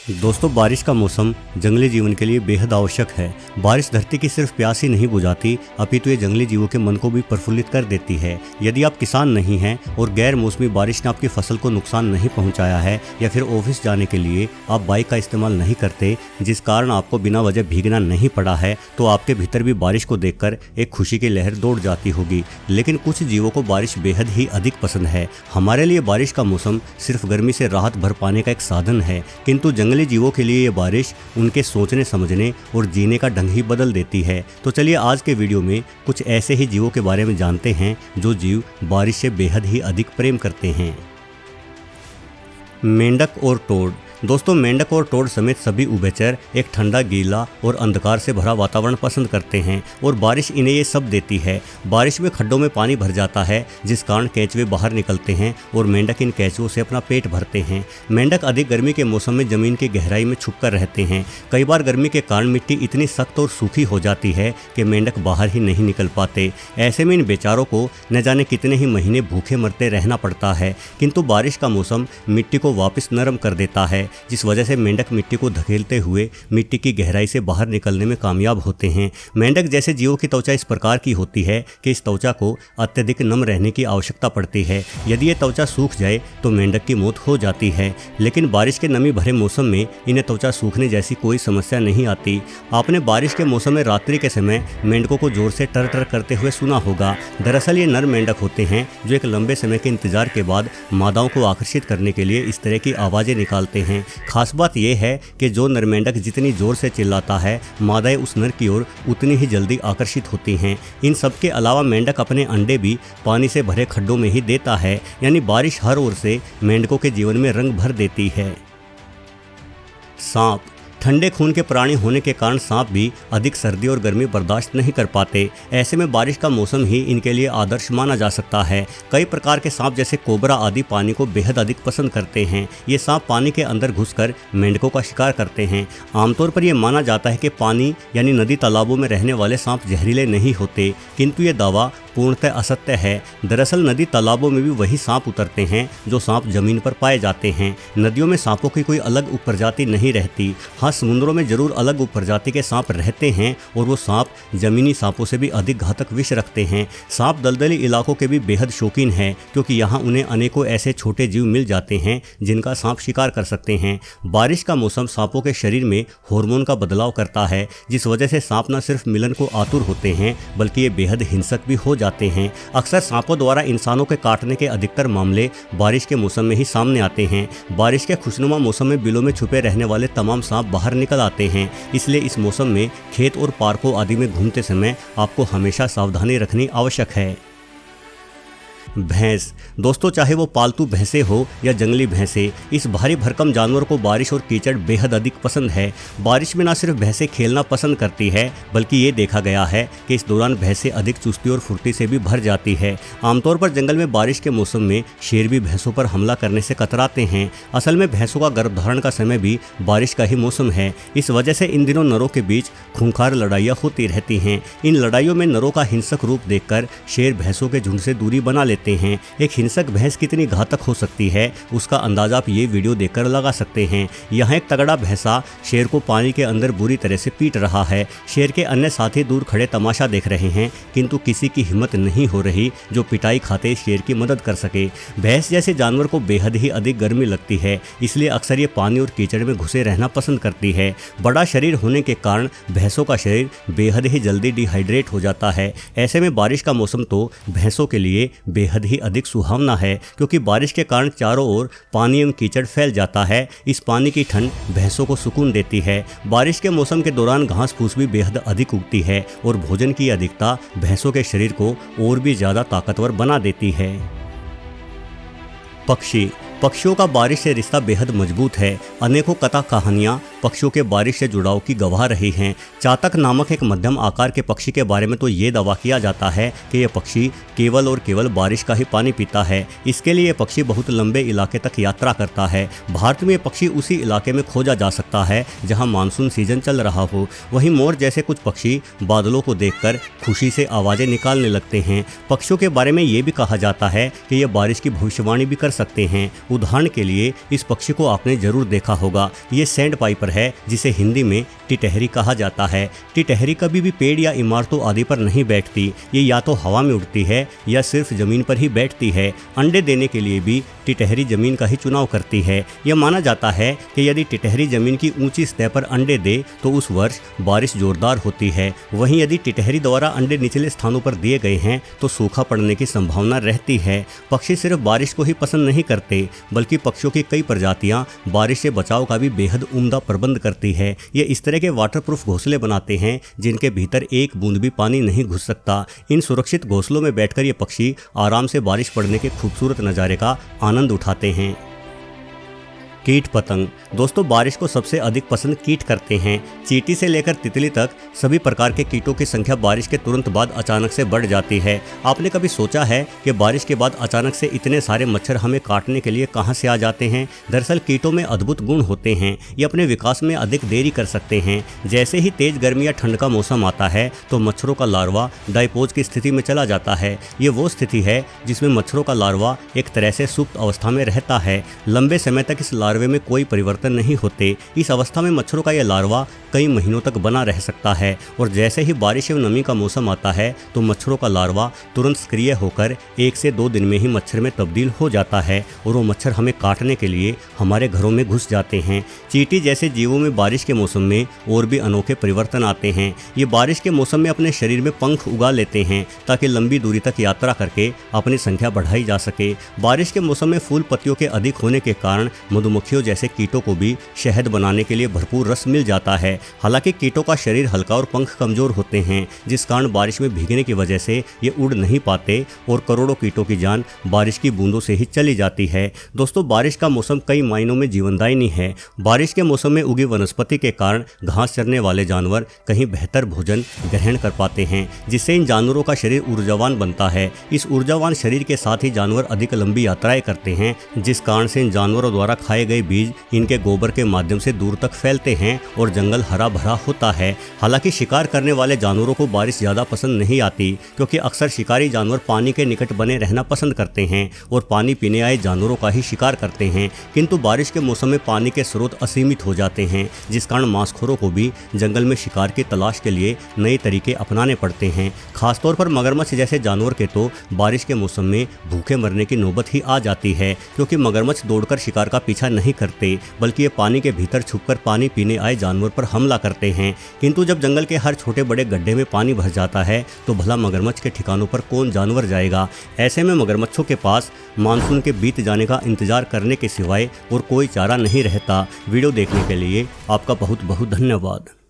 दोस्तों, बारिश का मौसम जंगली जीवन के लिए बेहद आवश्यक है। बारिश धरती की सिर्फ प्यास ही नहीं बुझाती, अपितु ये जंगली जीवों के मन को भी प्रफुल्लित कर देती है। यदि आप किसान नहीं हैं और गैर मौसमी बारिश ने आपकी फसल को नुकसान नहीं पहुंचाया है, या फिर ऑफिस जाने के लिए आप बाइक का इस्तेमाल नहीं करते, जिस कारण आपको बिना वजह भीगना नहीं पड़ा है, तो आपके भीतर भी बारिश को देखकर एक खुशी की लहर दौड़ जाती होगी। लेकिन कुछ जीवों को बारिश बेहद ही अधिक पसंद है। हमारे लिए बारिश का मौसम सिर्फ गर्मी से राहत भर पाने का एक साधन है, किंतु जंगली जीवों के लिए ये बारिश उनके सोचने समझने और जीने का ढंग ही बदल देती है। तो चलिए आज के वीडियो में कुछ ऐसे ही जीवों के बारे में जानते हैं जो जीव बारिश से बेहद ही अधिक प्रेम करते हैं। मेंढक और टोड। दोस्तों, मेंढक और टोड समेत सभी उभयचर एक ठंडा, गीला और अंधकार से भरा वातावरण पसंद करते हैं और बारिश इन्हें ये सब देती है। बारिश में खड्डों में पानी भर जाता है, जिस कारण केंचुए बाहर निकलते हैं और मेंढक इन केंचुओं से अपना पेट भरते हैं। मेंढक अधिक गर्मी के मौसम में जमीन की गहराई में छुपकर रहते हैं। कई बार गर्मी के कारण मिट्टी इतनी सख्त और सूखी हो जाती है कि मेंढक बाहर ही नहीं निकल पाते। ऐसे में इन बेचारों को न जाने कितने ही महीने भूखे मरते रहना पड़ता है, किंतु बारिश का मौसम मिट्टी को वापस नरम कर देता है, जिस वजह से मेंढक मिट्टी को धकेलते हुए मिट्टी की गहराई से बाहर निकलने में कामयाब होते हैं। मेंढक जैसे जीवों की त्वचा इस प्रकार की होती है कि इस त्वचा को अत्यधिक नम रहने की आवश्यकता पड़ती है। यदि ये त्वचा सूख जाए तो मेंढक की मौत हो जाती है। लेकिन बारिश के नमी भरे मौसम में इन्हें त्वचा सूखने जैसी कोई समस्या नहीं आती। आपने बारिश के मौसम में रात्रि के समय मेंढकों को जोर से टर टर करते हुए सुना होगा। दरअसल ये नर मेंढक होते हैं जो एक लंबे समय के इंतजार के बाद मादाओं को आकर्षित करने के लिए इस तरह की आवाज़ें निकालते हैं। खास बात यह है कि जो नर मेंढक जितनी जोर से चिल्लाता है, मादाएं उस नर की ओर उतनी ही जल्दी आकर्षित होती हैं। इन सब के अलावा मेंढक अपने अंडे भी पानी से भरे खड्डों में ही देता है, यानी बारिश हर ओर से मेंढकों के जीवन में रंग भर देती है। सांप। ठंडे खून के प्राणी होने के कारण सांप भी अधिक सर्दी और गर्मी बर्दाश्त नहीं कर पाते। ऐसे में बारिश का मौसम ही इनके लिए आदर्श माना जा सकता है। कई प्रकार के सांप जैसे कोबरा आदि पानी को बेहद अधिक पसंद करते हैं। ये सांप पानी के अंदर घुसकर मेंढकों का शिकार करते हैं। आमतौर पर यह माना जाता है कि पानी यानी नदी तालाबों में रहने वाले सांप जहरीले नहीं होते, किंतु ये दावा पूर्णतः असत्य है। दरअसल नदी तालाबों में भी वही सांप उतरते हैं जो सांप जमीन पर पाए जाते हैं। नदियों में सांपों की कोई अलग उपप्रजाति नहीं रहती। हाँ, समुद्रों में जरूर अलग उपप्रजाति के सांप रहते हैं और वो सांप जमीनी सांपों से भी अधिक घातक विष रखते हैं। सांप दलदली इलाकों के भी बेहद शौकीन हैं, क्योंकि यहाँ उन्हें अनेकों ऐसे छोटे जीव मिल जाते हैं जिनका सांप शिकार कर सकते हैं। बारिश का मौसम सांपों के शरीर में हार्मोन का बदलाव करता है, जिस वजह से सांप न सिर्फ मिलन को आतुर होते हैं बल्कि ये बेहद हिंसक भी हो जाते हैं। अक्सर सांपों द्वारा इंसानों के काटने के अधिकतर मामले बारिश के मौसम में ही सामने आते हैं। बारिश के खुशनुमा मौसम में बिलों में छुपे रहने वाले तमाम सांप बाहर निकल आते हैं, इसलिए इस मौसम में खेत और पार्कों आदि में घूमते समय आपको हमेशा सावधानी रखनी आवश्यक है। भैंस। दोस्तों, चाहे वो पालतू भैंसे हो या जंगली भैंसे, इस भारी भरकम जानवर को बारिश और कीचड़ बेहद अधिक पसंद है। बारिश में न सिर्फ भैंसें खेलना पसंद करती है, बल्कि ये देखा गया है कि इस दौरान भैंसें अधिक चुस्ती और फुर्ती से भी भर जाती है। आमतौर पर जंगल में बारिश के मौसम में शेर भी भैंसों पर हमला करने से कतराते हैं। असल में भैंसों का गर्भधारण का समय भी बारिश का ही मौसम है। इस वजह से इन दिनों नरों के बीच खूंखार लड़ाइयाँ होती रहती हैं। इन लड़ाइयों में नरों का हिंसक रूप देखकर शेर भैंसों के झुंड से दूरी बना लेते हैं। एक हिंसक भैंस कितनी घातक हो सकती है, उसका अंदाजा आप ये वीडियो देखकर लगा सकते हैं। यहाँ एक तगड़ा भैंसा शेर को पानी के अंदर बुरी तरह से पीट रहा है। शेर के अन्य साथी दूर खड़े तमाशा देख रहे हैं, किंतु किसी की हिम्मत नहीं हो रही जो पिटाई खाते शेर की मदद कर सके। भैंस जैसे जानवर को बेहद ही अधिक गर्मी लगती है, इसलिए अक्सर ये पानी और कीचड़ में घुसे रहना पसंद करती है। बड़ा शरीर होने के कारण भैंसों का शरीर बेहद ही जल्दी डिहाइड्रेट हो जाता है। ऐसे में बारिश का मौसम तो भैंसों के लिए बेहद ही अधिक सुहावना है, क्योंकि बारिश के कारण चारों ओर पानी एवं कीचड़ फैल जाता है। इस पानी की ठंड भैंसों को सुकून देती है। बारिश के मौसम के दौरान घास फूस भी बेहद अधिक उगती है और भोजन की अधिकता भैंसों के शरीर को और भी ज्यादा ताकतवर बना देती है। पक्षी। पक्षियों का बारिश से रिश्ता बेहद मजबूत है। अनेकों कथा कहानियाँ पक्षियों के बारिश से जुड़ाव की गवाह रही हैं। चातक नामक एक मध्यम आकार के पक्षी के बारे में तो ये दावा किया जाता है कि यह पक्षी केवल और केवल बारिश का ही पानी पीता है। इसके लिए यह पक्षी बहुत लंबे इलाके तक यात्रा करता है। भारत में यह पक्षी उसी इलाके में खोजा जा सकता है जहां मानसून सीजन चल रहा हो। वहीं मोर जैसे कुछ पक्षी बादलों को देखकर खुशी से आवाजें निकालने लगते हैं। पक्षियों के बारे में ये भी कहा जाता है कि ये बारिश की भविष्यवाणी भी कर सकते हैं। उदाहरण के लिए इस पक्षी को आपने जरूर देखा होगा। ये सैंड पाइपर है, जिसे हिंदी में टिटहरी कहा जाता है। टिटहरी कभी भी पेड़ या इमारतों आदि पर नहीं बैठती। ये या तो हवा में उड़ती है या सिर्फ जमीन पर ही बैठती है। अंडे देने के लिए भी टिटहरी जमीन का ही चुनाव करती है। यह माना जाता है कि यदि टिटहरी जमीन की ऊंची सतह पर अंडे दे तो उस वर्ष बारिश जोरदार होती है। वहीं यदि टिटहरी द्वारा अंडे निचले स्थानों पर दिए गए हैं तो सूखा पड़ने की संभावना रहती है। पक्षी सिर्फ बारिश को ही पसंद नहीं करते, बल्कि पक्षियों की कई प्रजातियां बारिश से बचाव का भी बेहद उम्दा प्रबंध करती है। ये इस तरह के वाटरप्रूफ घोंसले बनाते हैं जिनके भीतर एक बूंद भी पानी नहीं घुस सकता। इन सुरक्षित घोंसलों में बैठकर ये पक्षी आराम से बारिश पड़ने के खूबसूरत नज़ारे का आनंद उठाते हैं। कीट पतंग। दोस्तों, बारिश को सबसे अधिक पसंद कीट करते हैं। चींटी से लेकर तितली तक सभी प्रकार के कीटों की संख्या बारिश के तुरंत बाद अचानक से बढ़ जाती है। आपने कभी सोचा है कि बारिश के बाद अचानक से इतने सारे मच्छर हमें काटने के लिए कहां से आ जाते हैं? दरअसल कीटों में अद्भुत गुण होते हैं। ये अपने विकास में अधिक देरी कर सकते हैं। जैसे ही तेज गर्मी या ठंड का मौसम आता है तो मच्छरों का लार्वा डायपोज की स्थिति में चला जाता है। ये वो स्थिति है जिसमें मच्छरों का लार्वा एक तरह से सुप्त अवस्था में रहता है। लंबे समय तक इस लार्वे में कोई परिवर्तन नहीं होते। इस अवस्था में मच्छरों का यह लार्वा कई महीनों तक बना रह सकता है और जैसे ही बारिश एवं नमी का मौसम आता है तो मच्छरों का लार्वा तुरंत सक्रिय होकर 1 से 2 दिन में ही मच्छर में तब्दील हो जाता है और वो मच्छर हमें काटने के लिए हमारे घरों में घुस जाते हैं। चींटी जैसे जीवों में बारिश के मौसम में और भी अनोखे परिवर्तन आते हैं। ये बारिश के मौसम में अपने शरीर में पंख उगा लेते हैं ताकि लंबी दूरी तक यात्रा करके अपनी संख्या बढ़ाई जा सके। बारिश के मौसम में फूल पत्तियों के अधिक होने के कारण मधुमक्खियों जैसे कीटों को भी शहद बनाने के लिए भरपूर रस मिल जाता है। हालांकि कीटों का शरीर हल्का और पंख कमजोर होते हैं, जिस कारण बारिश में भीगने की वजह से ये उड़ नहीं पाते और करोड़ों कीटों की जान बारिश की बूंदों से ही चली जाती है। दोस्तों, बारिश का मौसम कई मायनों में जीवनदायिनी है। बारिश के मौसम में उगी वनस्पति के कारण घास चरने वाले जानवर कहीं बेहतर भोजन ग्रहण कर पाते हैं, जिससे इन जानवरों का शरीर ऊर्जावान बनता है। इस ऊर्जावान शरीर के साथ ही जानवर अधिक लंबी यात्राएं करते हैं, जिस कारण से इन जानवरों द्वारा खाए गए बीज इनके गोबर के माध्यम से दूर तक फैलते हैं और जंगल हरा भरा होता है। हालांकि शिकार करने वाले जानवरों को बारिश ज़्यादा पसंद नहीं आती, क्योंकि अक्सर शिकारी जानवर पानी के निकट बने रहना पसंद करते हैं और पानी पीने आए जानवरों का ही शिकार करते हैं। किंतु बारिश के मौसम में पानी के स्रोत असीमित हो जाते हैं, जिस कारण मांसखोरों को भी जंगल में शिकार की तलाश के लिए नए तरीके अपनाने पड़ते हैं। खासतौर पर मगरमच्छ जैसे जानवर के तो बारिश के मौसम में भूखे मरने की नौबत ही आ जाती है, क्योंकि मगरमच्छ दौड़कर शिकार का पीछा नहीं करते, बल्कि ये पानी के भीतर छुपकर पानी पीने आए जानवर पर हमला करते हैं। किंतु जब जंगल के हर छोटे बड़े गड्ढे में पानी भर जाता है तो भला मगरमच्छ के ठिकानों पर कौन जानवर जाएगा? ऐसे में मगरमच्छों के पास मानसून के बीत जाने का इंतजार करने के सिवाय और कोई चारा नहीं रहता। वीडियो देखने के लिए आपका बहुत बहुत धन्यवाद।